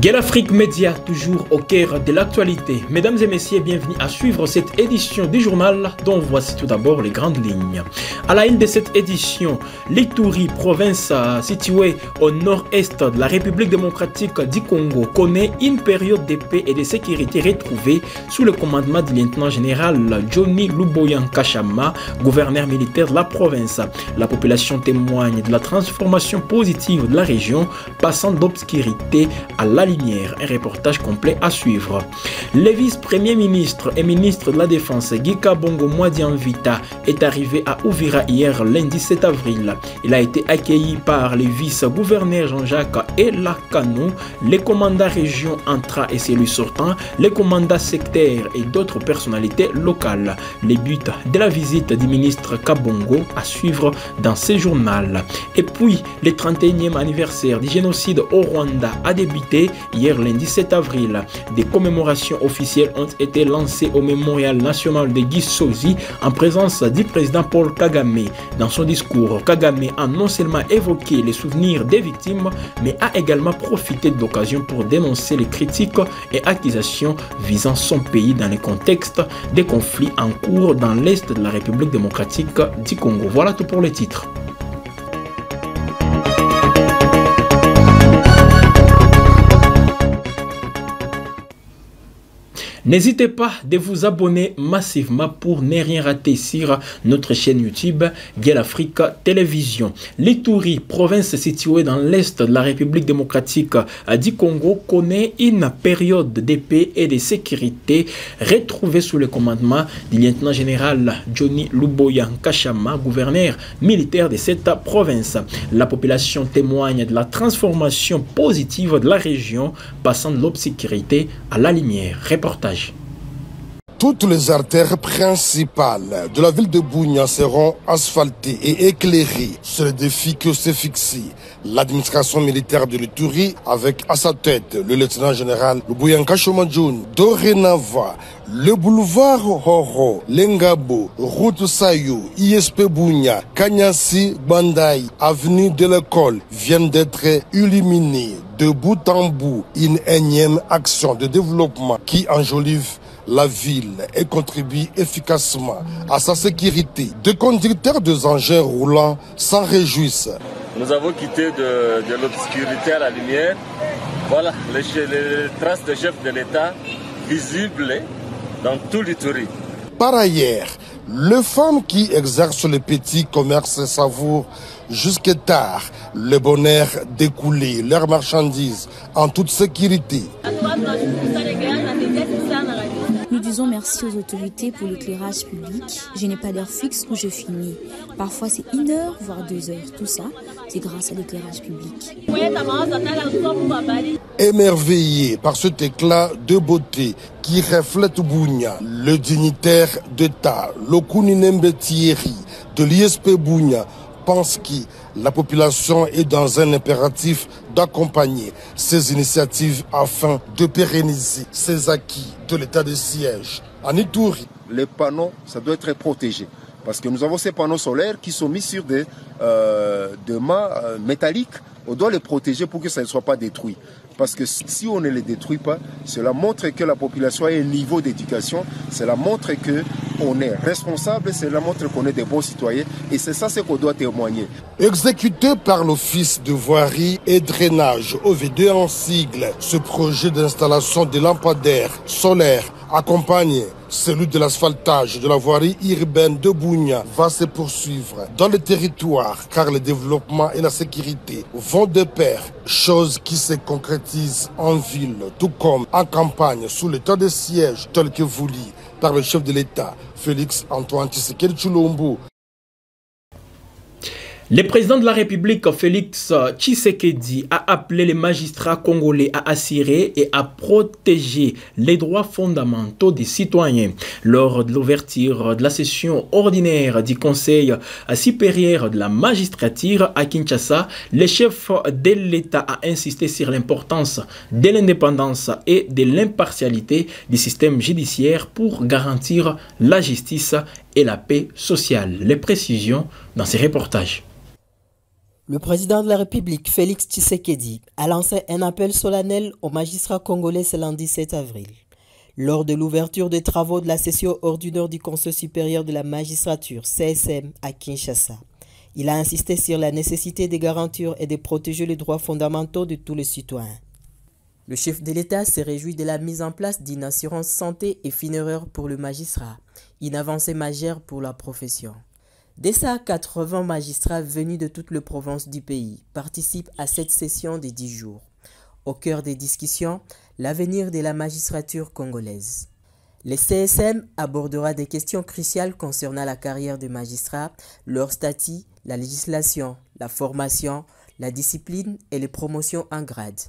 Gueule Afrique Média, toujours au cœur de l'actualité. Mesdames et messieurs, bienvenue à suivre cette édition du journal dont voici tout d'abord les grandes lignes. À la une de cette édition, l'Ituri, province située au nord-est de la République démocratique du Congo, connaît une période de paix et de sécurité retrouvée sous le commandement du lieutenant général Johnny Luboya Nkashama, gouverneur militaire de la province. La population témoigne de la transformation positive de la région, passant d'obscurité à la lumière. Un reportage complet à suivre. Le vice-premier ministre et ministre de la Défense Gika Bongo Mwadianvita est arrivé à Uvira hier lundi 7 avril. Il a été accueilli par les vice-gouverneurs Jean-Jacques Elakano, les commandants région Antra et celui sortant, les commandants sectaires et d'autres personnalités locales. Les buts de la visite du ministre Kabongo à suivre dans ce journal. Et puis, le 31e anniversaire du génocide au Rwanda a débuté hier lundi 7 avril. Des commémorations officielles ont été lancées au mémorial national de Gisozi en présence du président Paul Kagame. Dans son discours, Kagame a non seulement évoqué les souvenirs des victimes, mais a également profité de l'occasion pour dénoncer les critiques et accusations visant son pays dans le contexte des conflits en cours dans l'est de la République démocratique du Congo. Voilà tout pour les titres. N'hésitez pas de vous abonner massivement pour ne rien rater sur notre chaîne YouTube Gueule Afrique Télévision. L'Ituri, province située dans l'est de la République démocratique du Congo, connaît une période de paix et de sécurité retrouvée sous le commandement du lieutenant général Johnny Luboya Nkashama, gouverneur militaire de cette province. La population témoigne de la transformation positive de la région, passant de l'obscurité à la lumière. Reportage. Toutes les artères principales de la ville de Bunia seront asphaltées et éclairées. C'est le défi que s'est fixé l'administration militaire de l'Ituri avec à sa tête le lieutenant général Luboya Nkashama John. Dorénavant, le boulevard Horo, Lengabo, route Sayo, ISP Bunia, Kanyasi, Bandai, avenue de l'école viennent d'être illuminés de bout en bout. Une énième action de développement qui enjolive la ville et contribue efficacement à sa sécurité. Des conducteurs de engins roulants s'en réjouissent. Nous avons quitté de l'obscurité à la lumière. Voilà les traces de chef de l'État visibles dans tout l'Ituri. Par ailleurs, les femmes qui exercent le petit commerce savourent jusque tard le bonheur d'écouler leurs marchandises en toute sécurité. Nous disons merci aux autorités pour l'éclairage public. Je n'ai pas d'heure fixe où je finis. Parfois c'est 1 heure, voire 2 heures. Tout ça, c'est grâce à l'éclairage public. Émerveillé par cet éclat de beauté qui reflète Bunia, le dignitaire d'État, Lokuni Nembe Thierry de l'ISP Bunia, pense que la population est dans un impératif d'accompagner ces initiatives afin de pérenniser ces acquis de l'état de siège en Ituri. Les panneaux, ça doit être protégé parce que nous avons ces panneaux solaires qui sont mis sur des mâts métalliques. On doit les protéger pour que ça ne soit pas détruit. Parce que si on ne les détruit pas, cela montre que la population a un niveau d'éducation, cela montre qu'on est responsable, cela montre qu'on est des bons citoyens et c'est ça ce qu'on doit témoigner. Exécuté par l'Office de voirie et drainage, OV2 en sigle, ce projet d'installation de lampadaires solaires accompagne celui de l'asphaltage de la voirie urbaine de Bunia va se poursuivre dans le territoire car le développement et la sécurité vont de pair, chose qui se concrétise en ville tout comme en campagne sous l'état de siège tel que voulu par le chef de l'État, Félix Antoine Tshisekedi Tshilombo. Le président de la République, Félix Tshisekedi, a appelé les magistrats congolais à assurer et à protéger les droits fondamentaux des citoyens. Lors de l'ouverture de la session ordinaire du Conseil supérieur de la magistrature à Kinshasa, le chef de l'État a insisté sur l'importance de l'indépendance et de l'impartialité du système judiciaire pour garantir la justice et la paix sociale. Les précisions dans ces reportages. Le président de la République, Félix Tshisekedi, a lancé un appel solennel aux magistrats congolais ce lundi 7 avril. Lors de l'ouverture des travaux de la session ordinaire du Conseil supérieur de la magistrature, CSM, à Kinshasa, il a insisté sur la nécessité de garantir et de protéger les droits fondamentaux de tous les citoyens. Le chef de l'État s'est réjoui de la mise en place d'une assurance santé et funéraire pour le magistrat, une avancée majeure pour la profession. Dès ça, 80 magistrats venus de toutes les provinces du pays participent à cette session de 10 jours. Au cœur des discussions, l'avenir de la magistrature congolaise. Le CSM abordera des questions cruciales concernant la carrière des magistrats, leur statut, la législation, la formation, la discipline et les promotions en grade.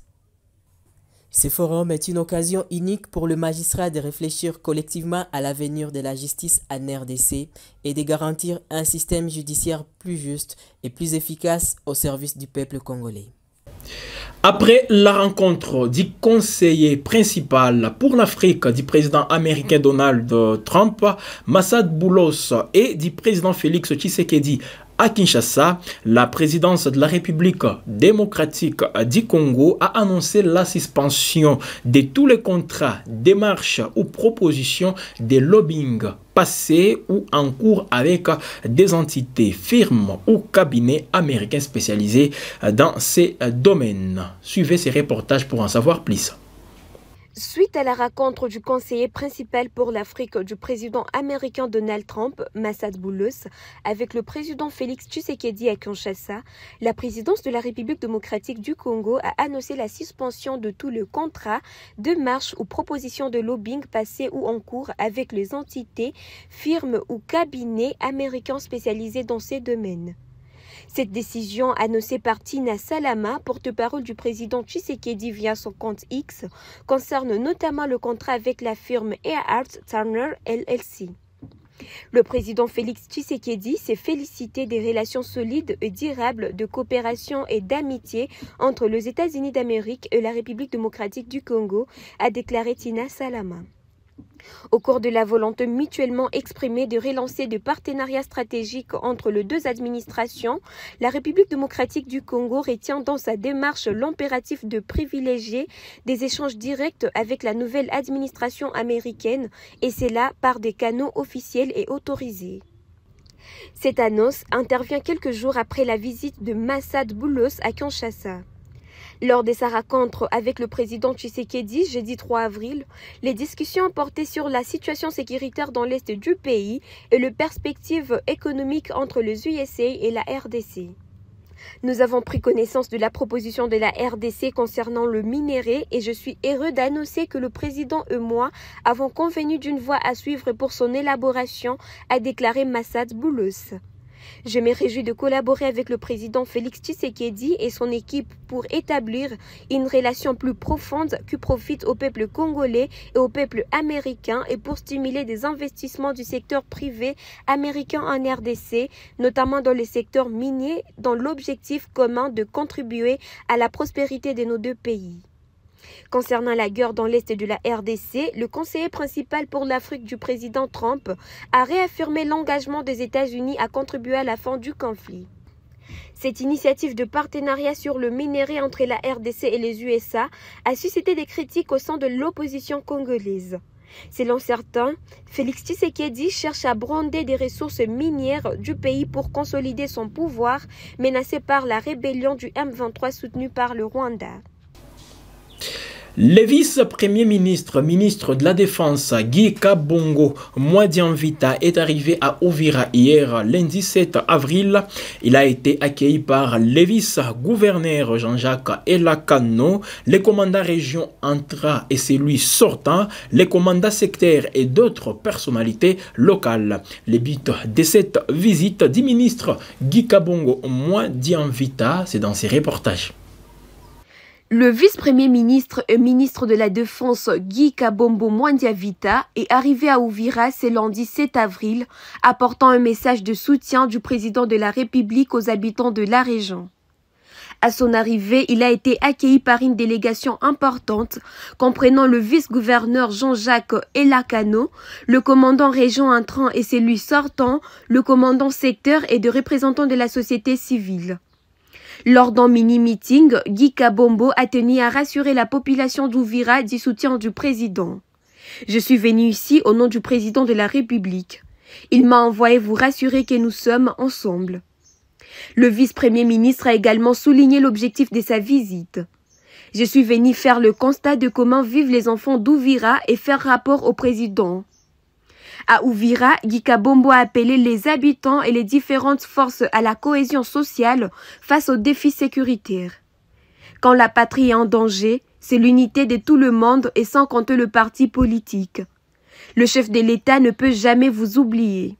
Ce forum est une occasion unique pour le magistrat de réfléchir collectivement à l'avenir de la justice en RDC et de garantir un système judiciaire plus juste et plus efficace au service du peuple congolais. Après la rencontre du conseiller principal pour l'Afrique du président américain Donald Trump, Massad Boulos, et du président Félix Tshisekedi à Kinshasa, la présidence de la République démocratique du Congo a annoncé la suspension de tous les contrats, démarches ou propositions de lobbying passés ou en cours avec des entités, firmes ou cabinets américains spécialisés dans ces domaines. Suivez ces reportages pour en savoir plus. Suite à la rencontre du conseiller principal pour l'Afrique du président américain Donald Trump, Massad Boulos, avec le président Félix Tshisekedi à Kinshasa, la présidence de la République démocratique du Congo a annoncé la suspension de tous les contrats, démarches ou propositions de lobbying passés ou en cours avec les entités, firmes ou cabinets américains spécialisés dans ces domaines. Cette décision, annoncée par Tina Salama, porte-parole du président Tshisekedi via son compte X, concerne notamment le contrat avec la firme Earhart Turner LLC. Le président Félix Tshisekedi s'est félicité des relations solides et durables de coopération et d'amitié entre les États-Unis d'Amérique et la République démocratique du Congo, a déclaré Tina Salama. Au cours de la volonté mutuellement exprimée de relancer des partenariats stratégiques entre les deux administrations, la République démocratique du Congo retient dans sa démarche l'impératif de privilégier des échanges directs avec la nouvelle administration américaine, et cela par des canaux officiels et autorisés. Cette annonce intervient quelques jours après la visite de Massad Boulos à Kinshasa. Lors de sa rencontre avec le président Tshisekedi, jeudi 3 avril, les discussions portaient sur la situation sécuritaire dans l'est du pays et les perspectives économiques entre les USA et la RDC. Nous avons pris connaissance de la proposition de la RDC concernant le minerai et je suis heureux d'annoncer que le président et moi avons convenu d'une voie à suivre pour son élaboration, a déclaré Massad Boulos. Je me réjouis de collaborer avec le président Félix Tshisekedi et son équipe pour établir une relation plus profonde qui profite au peuple congolais et au peuple américain et pour stimuler des investissements du secteur privé américain en RDC, notamment dans le secteur minier, dans l'objectif commun de contribuer à la prospérité de nos deux pays. Concernant la guerre dans l'est de la RDC, le conseiller principal pour l'Afrique du président Trump a réaffirmé l'engagement des États-Unis à contribuer à la fin du conflit. Cette initiative de partenariat sur le minerai entre la RDC et les USA a suscité des critiques au sein de l'opposition congolaise. Selon certains, Félix Tshisekedi cherche à brander des ressources minières du pays pour consolider son pouvoir, menacé par la rébellion du M23 soutenue par le Rwanda. Le vice-premier ministre de la Défense, Guy Kabongo Mwadianvita, est arrivé à Uvira hier, lundi 7 avril. Il a été accueilli par le vice-gouverneur Jean-Jacques Elakano, le commandant région Antra et celui sortant, les commandants sectaires et d'autres personnalités locales. Le but de cette visite du ministre Guy Kabongo Mwadianvita, c'est dans ses reportages. Le vice-premier ministre et ministre de la Défense Guy Kabongo Mwadianvita est arrivé à Uvira ce lundi 7 avril, apportant un message de soutien du président de la République aux habitants de la région. À son arrivée, il a été accueilli par une délégation importante, comprenant le vice-gouverneur Jean-Jacques Elakano, le commandant région entrant et celui sortant, le commandant secteur et des représentants de la société civile. Lors d'un mini-meeting, Guy Kabombo a tenu à rassurer la population d'Uvira du soutien du président. « Je suis venu ici au nom du président de la République. Il m'a envoyé vous rassurer que nous sommes ensemble. » Le vice-premier ministre a également souligné l'objectif de sa visite. « Je suis venu faire le constat de comment vivent les enfants d'Uvira et faire rapport au président. » À Uvira, Guy Kabombo a appelé les habitants et les différentes forces à la cohésion sociale face aux défis sécuritaires. Quand la patrie est en danger, c'est l'unité de tout le monde et sans compter le parti politique. Le chef de l'État ne peut jamais vous oublier.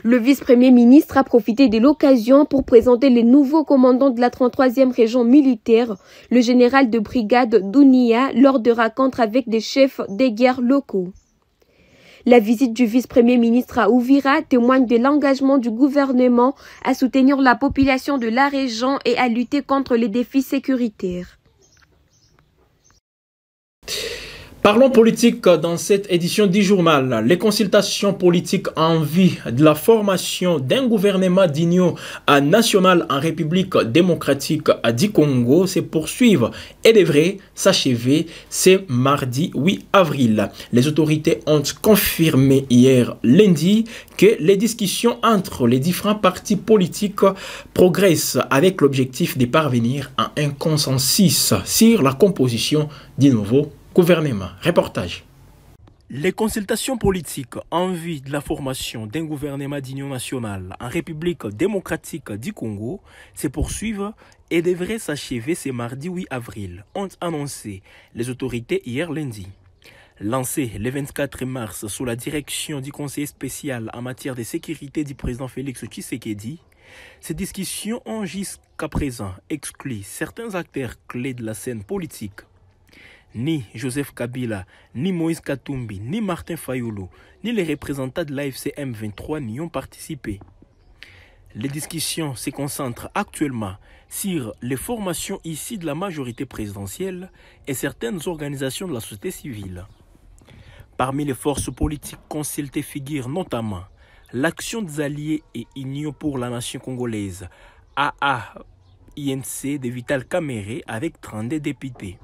Le vice-premier ministre a profité de l'occasion pour présenter les nouveaux commandants de la 33e région militaire, le général de brigade Dounia, lors de rencontres avec des chefs des guerres locaux. La visite du vice-premier ministre à Uvira témoigne de l'engagement du gouvernement à soutenir la population de la région et à lutter contre les défis sécuritaires. Parlons politique dans cette édition du journal. Les consultations politiques en vue de la formation d'un gouvernement d'union nationale en République démocratique du Congo se poursuivent et devraient s'achever ce mardi 8 avril. Les autorités ont confirmé hier lundi que les discussions entre les différents partis politiques progressent avec l'objectif de parvenir à un consensus sur la composition du nouveau gouvernement. Reportage. Les consultations politiques en vue de la formation d'un gouvernement d'union nationale en République démocratique du Congo se poursuivent et devraient s'achever ce mardi 8 avril, ont annoncé les autorités hier lundi. Lancé le 24 mars sous la direction du conseiller spécial en matière de sécurité du président Félix Tshisekedi, ces discussions ont jusqu'à présent exclu certains acteurs clés de la scène politique. Ni Joseph Kabila, ni Moïse Katumbi, ni Martin Fayulu, ni les représentants de l'AFC M23 n'y ont participé. Les discussions se concentrent actuellement sur les formations issues de la majorité présidentielle et certaines organisations de la société civile. Parmi les forces politiques consultées figurent notamment l'Action des Alliés et Union pour la Nation congolaise, AA-INC de Vital Kamerhe avec 32 députés.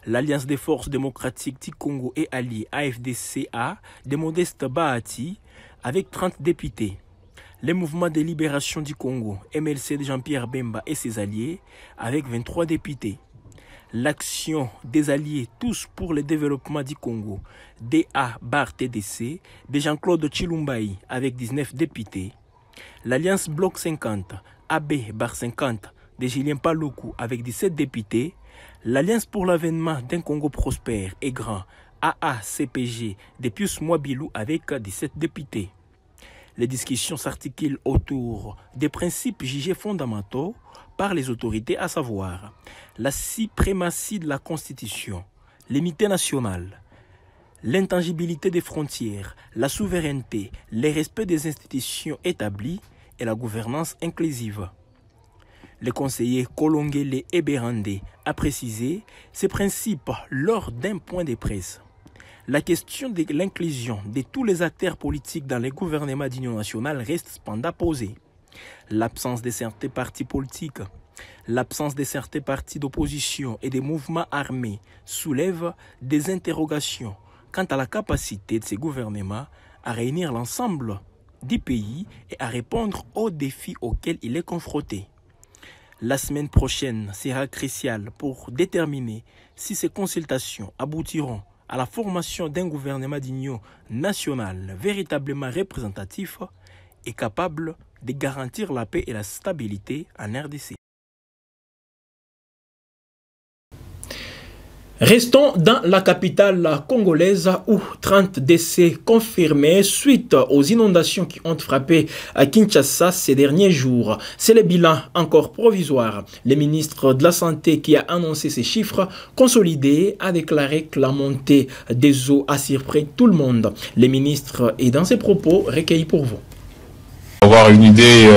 L'Alliance des forces démocratiques du Congo et alliés AFDCA de Modeste Bahati avec 30 députés. Le mouvement de libération du Congo, MLC de Jean-Pierre Bemba et ses alliés avec 23 députés. L'Action des alliés tous pour le développement du Congo, DA-BAR-TDC de Jean-Claude Chilumbaï avec 19 députés. L'Alliance Bloc 50, AB-BAR 50 de Julien Paluku avec 17 députés. L'Alliance pour l'avènement d'un Congo prospère et grand, AACPG, de Pius Mwabilou avec 17 députés. Les discussions s'articulent autour des principes jugés fondamentaux par les autorités, à savoir la suprématie de la Constitution, l'unité nationale, l'intangibilité des frontières, la souveraineté, le respect des institutions établies et la gouvernance inclusive. Le conseiller Kolongele Eberande a précisé ces principes lors d'un point de presse. La question de l'inclusion de tous les acteurs politiques dans les gouvernements d'union nationale reste cependant posée. L'absence de certains partis politiques, l'absence de certains partis d'opposition et des mouvements armés soulève des interrogations quant à la capacité de ces gouvernements à réunir l'ensemble du pays et à répondre aux défis auxquels il est confronté. La semaine prochaine sera cruciale pour déterminer si ces consultations aboutiront à la formation d'un gouvernement d'union nationale véritablement représentatif et capable de garantir la paix et la stabilité en RDC. Restons dans la capitale congolaise où 30 décès confirmés suite aux inondations qui ont frappé à Kinshasa ces derniers jours. C'est le bilan encore provisoire. Le ministre de la Santé qui a annoncé ces chiffres consolidés a déclaré que la montée des eaux a surpris tout le monde. Le ministre est dans ses propos recueillis pour vous. Avoir une idée,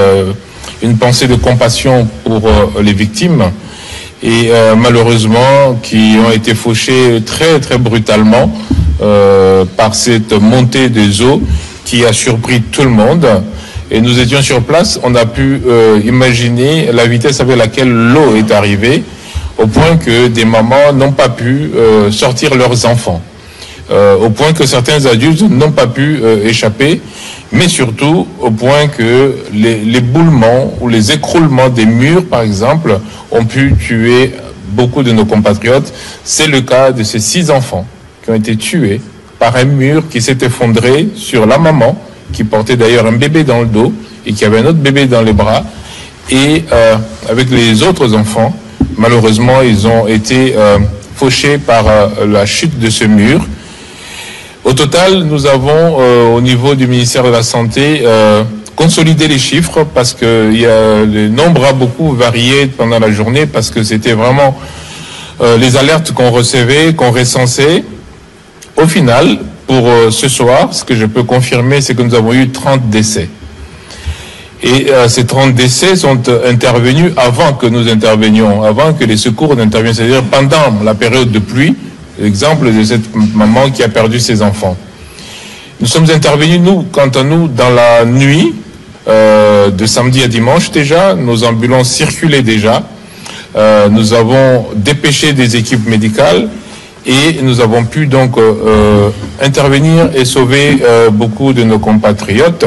une pensée de compassion pour les victimes. Et malheureusement qui ont été fauchés très très brutalement par cette montée des eaux qui a surpris tout le monde et nous étions sur place, on a pu imaginer la vitesse avec laquelle l'eau est arrivée, au point que des mamans n'ont pas pu sortir leurs enfants, au point que certains adultes n'ont pas pu échapper, mais surtout au point que l'éboulement ou les écroulements des murs, par exemple, ont pu tuer beaucoup de nos compatriotes. C'est le cas de ces 6 enfants qui ont été tués par un mur qui s'est effondré sur la maman, qui portait d'ailleurs un bébé dans le dos et qui avait un autre bébé dans les bras. Et avec les autres enfants, malheureusement, ils ont été fauchés par la chute de ce mur. Au total, nous avons, au niveau du ministère de la Santé, consolidé les chiffres parce que le nombre a beaucoup varié pendant la journée parce que c'était vraiment les alertes qu'on recevait, qu'on recensait. Au final, pour ce soir, ce que je peux confirmer, c'est que nous avons eu 30 décès. Et ces 30 décès sont intervenus avant que nous intervenions, avant que les secours n'interviennent, c'est-à-dire pendant la période de pluie. L'exemple de cette maman qui a perdu ses enfants. Nous sommes intervenus, nous, quant à nous, dans la nuit, de samedi à dimanche déjà. Nos ambulances circulaient déjà. Nous avons dépêché des équipes médicales et nous avons pu donc intervenir et sauver beaucoup de nos compatriotes.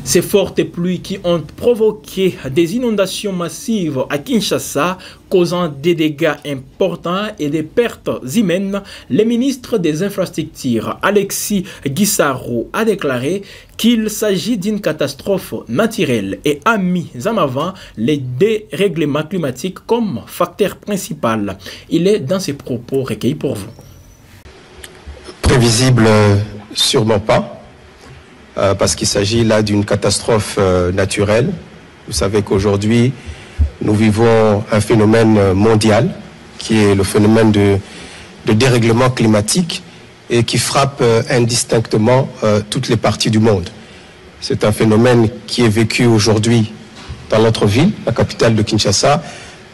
Ces fortes pluies qui ont provoqué des inondations massives à Kinshasa, causant des dégâts importants et des pertes humaines, le ministre des Infrastructures, Alexis Guissaro, a déclaré qu'il s'agit d'une catastrophe naturelle et a mis en avant les dérèglements climatiques comme facteur principal. Il est dans ses propos recueillis pour vous. Prévisible, sûrement pas. Parce qu'il s'agit là d'une catastrophe naturelle. Vous savez qu'aujourd'hui, nous vivons un phénomène mondial, qui est le phénomène de dérèglement climatique et qui frappe indistinctement toutes les parties du monde. C'est un phénomène qui est vécu aujourd'hui dans notre ville, la capitale de Kinshasa,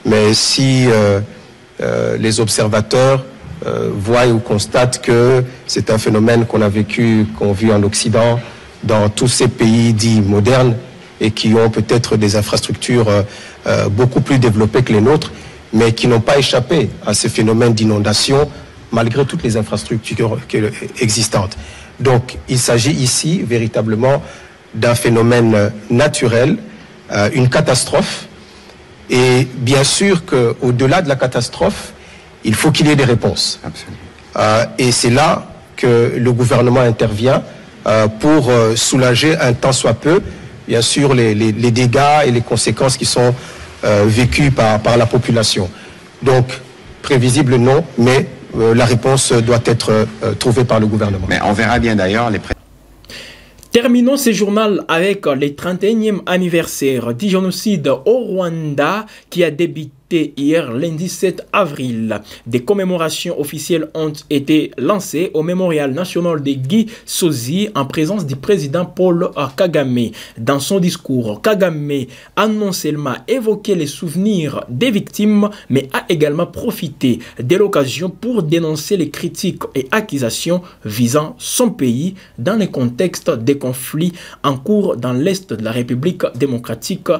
mais si les observateurs voient ou constatent que c'est un phénomène qu'on a vécu, qu'on vit en Occident, dans tous ces pays dits modernes et qui ont peut-être des infrastructures beaucoup plus développées que les nôtres, mais qui n'ont pas échappé à ces phénomènes d'inondation malgré toutes les infrastructures existantes. Donc il s'agit ici véritablement d'un phénomène naturel, une catastrophe, et bien sûr qu'au-delà de la catastrophe, il faut qu'il y ait des réponses. Et c'est là que le gouvernement intervient pour soulager un tant soit peu, bien sûr, les dégâts et les conséquences qui sont vécues par la population. Donc, prévisible non, mais la réponse doit être trouvée par le gouvernement. Mais on verra bien d'ailleurs les... Terminons ce journal avec le 31e anniversaire du génocide au Rwanda qui a débuté hier lundi 7 avril. Des commémorations officielles ont été lancées au mémorial national de Gisozi en présence du président Paul Kagame. Dans son discours, Kagame a non seulement évoqué les souvenirs des victimes, mais a également profité de l'occasion pour dénoncer les critiques et accusations visant son pays dans le contexte des conflits en cours dans l'est de la République démocratique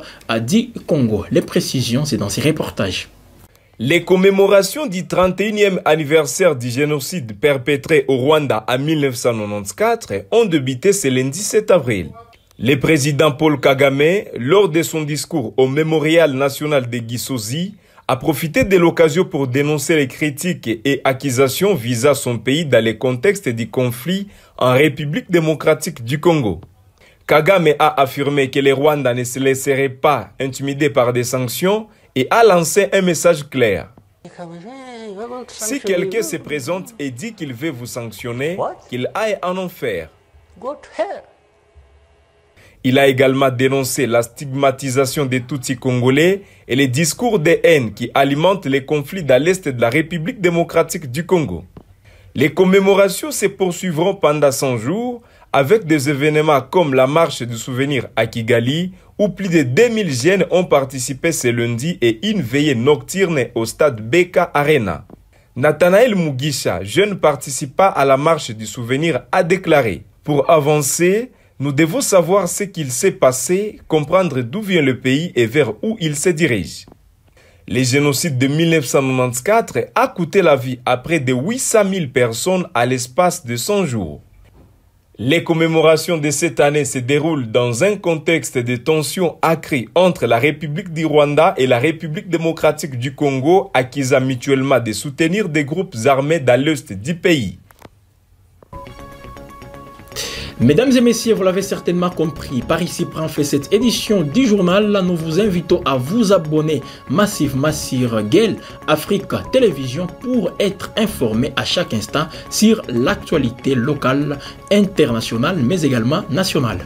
du Congo. Les précisions, c'est dans ces reportages. Les commémorations du 31e anniversaire du génocide perpétré au Rwanda en 1994 ont débuté ce lundi 7 avril. Le président Paul Kagame, lors de son discours au mémorial national de Gisozi, a profité de l'occasion pour dénoncer les critiques et accusations visant son pays dans le contexte du conflit en République démocratique du Congo. Kagame a affirmé que les Rwandais ne se laisseraient pas intimider par des sanctions et a lancé un message clair. Si quelqu'un se présente et dit qu'il veut vous sanctionner, qu'il aille en enfer. Il a également dénoncé la stigmatisation des Tutsis congolais et les discours de haine qui alimentent les conflits dans l'est de la République démocratique du Congo. Les commémorations se poursuivront pendant 100 jours avec des événements comme la marche du souvenir à Kigali où plus de 2000 jeunes ont participé ce lundi et une veillée nocturne au stade Beka Arena. Nathanaël Mugisha, jeune participant à la marche du souvenir, a déclaré « Pour avancer, Nous devons savoir ce qu'il s'est passé, comprendre d'où vient le pays et vers où il se dirige. Le génocide de 1994 a coûté la vie à près de 800 000 personnes à l'espace de 100 jours. Les commémorations de cette année se déroulent dans un contexte de tensions accrues entre la République du Rwanda et la République démocratique du Congo, accusant mutuellement de soutenir des groupes armés dans l'est du pays. Mesdames et messieurs, vous l'avez certainement compris, par ici prend fait cette édition du journal. Nous vous invitons à vous abonner massivement sur Guel Africa Télévision pour être informé à chaque instant sur l'actualité locale, internationale, mais également nationale.